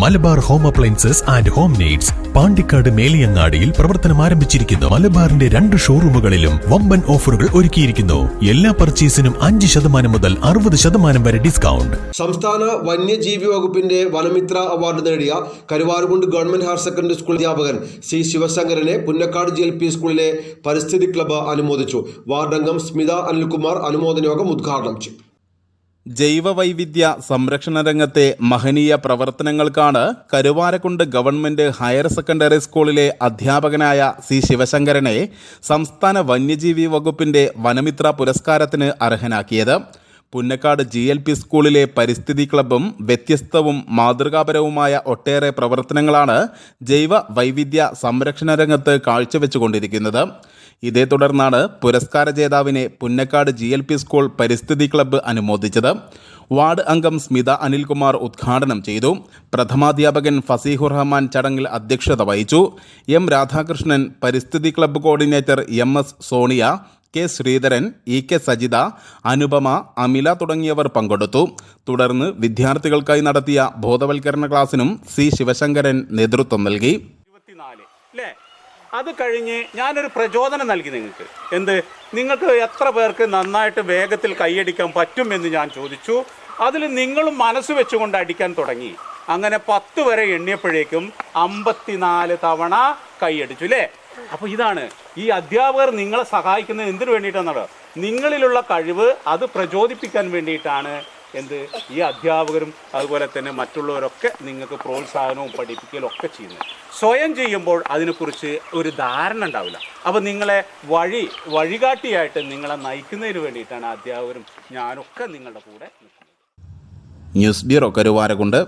Malabar home appliances and home needs Pandikkad മേലിയങ്ങാടിയിൽ പ്രവർത്തനം ആരംഭിച്ചിരിക്കുന്നു. മലബാറിന്റെ 2 ഷോറൂമുകളിലും വമ്പൻ ഓഫറുകൾ ഒരുക്കിയിരിക്കുന്നു. എല്ലാ പർച്ചേസിനും 5% മുതൽ 60% വരെ ഡിസ്കൗണ്ട്. സംസ്ഥാന വന്യജീവി വകുപ്പിന്റെ വനമിത്ര അവാർഡ് നേടിയ Karuvarakundu government higher secondary school അധ്യാപകൻ സി ശിവശങ്കരനെ പുന്നക്കാട് GLP സ്കൂളിലെ പരിസ്ഥിതി ക്ലബ്ബ് അനുമോദിച്ചു. വാർഡംഗം സ്മിത അനിൽകുമാർ അനുമോദന യോഗം ഉദ്ഘാടനം ചെയ്തു. ജൈവവൈവിധ്യ സംരക്ഷണ രംഗത്തെ മഹനീയ പ്രവർത്തനങ്ങൾക്കാണ് കരുവാരക്കുണ്ട് ഗവൺമെന്റ് ഹയർ സെക്കൻഡറി സ്കൂളിലെ അധ്യാപകനായ സി ശിവശങ്കരനെ സംസ്ഥാന വന്യജീവി വകുപ്പിന്റെ വനമിത്ര പുരസ്കാരത്തിന് അർഹനാക്കിയത്. പുന്നക്കാട് GLP സ്കൂളിലെ പരിസ്ഥിതി ക്ലബ്ബും വ്യത്യസ്തവും മാതൃകാപരവുമായ ഒട്ടേറെ പ്രവർത്തനങ്ങളാണ് ജൈവ വൈവിധ്യ സംരക്ഷണ രംഗത്ത് കാഴ്ചവെച്ചുകൊണ്ടിരിക്കുന്നത്. ഇതേ തുടർന്നാണ് പുരസ്കാര ജേതാവിനെ പുന്നക്കാട് GLP സ്കൂൾ പരിസ്ഥിതി ക്ലബ്ബ് അനുമോദിച്ചത്. വാർഡ് അംഗം സ്മിത അനിൽകുമാർ ഉദ്ഘാടനം ചെയ്തു. പ്രഥമാധ്യാപകൻ ഫസീഹുർ റഹ്മാൻ ചടങ്ങിൽ അധ്യക്ഷത വഹിച്ചു. M രാധാകൃഷ്ണൻ, പരിസ്ഥിതി club coordinator MS Sonia, K Sreedharan, EK Sajitha, Anupama, Amila തുടങ്ങിയവർ പങ്കെടുത്തു. തുടർന്ന് വിദ്യാർത്ഥികൾക്കായി നടത്തിയ ബോധവൽക്കരണ ക്ലാസിനും സി ശിവശങ്കരൻ നേതൃത്വം നൽകി. അത് കഴിഞ്ഞ് ഞാനൊരു പ്രചോദനം നൽകി നിങ്ങൾക്ക്. നിങ്ങൾക്ക് എത്ര പേർക്ക് നന്നായിട്ട് വേഗത്തിൽ കൈയടിക്കാൻ പറ്റുമെന്ന് ഞാൻ ചോദിച്ചു. അതിൽ നിങ്ങളും മനസ്സ് വെച്ചുകൊണ്ട് അടിക്കാൻ തുടങ്ങി. അങ്ങനെ 10 വരെ എണ്ണിയപ്പോഴേക്കും 54 തവണ കൈയടിച്ചു അല്ലേ? അപ്പോൾ ഇതാണ് ഈ അധ്യാപകർ നിങ്ങളെ സഹായിക്കുന്നത് എന്തിനു വേണ്ടിയിട്ടാണെന്നോ, നിങ്ങളിലുള്ള കഴിവ് അത് പ്രചോദിപ്പിക്കാൻ വേണ്ടിയിട്ടാണ്. ഈ അധ്യാപകരും അതുപോലെ തന്നെ മറ്റുള്ളവരൊക്കെ നിങ്ങൾക്ക് പ്രോത്സാഹനവും പഠിപ്പിക്കലും ഒക്കെ ചെയ്യുന്നത്. സ്വയം ചെയ്യുമ്പോൾ അതിനെക്കുറിച്ച് ഒരു ധാരണ ഉണ്ടാവില്ല. അപ്പോൾ നിങ്ങളെ വഴികാട്ടിയായിട്ട് നിങ്ങളെ നയിക്കുന്നതിന് വേണ്ടിയിട്ടാണ് അധ്യാപകരും ഞാനൊക്കെ നിങ്ങളുടെ കൂടെ നിൽക്കുന്നത്. News bureau Karuvarakundu.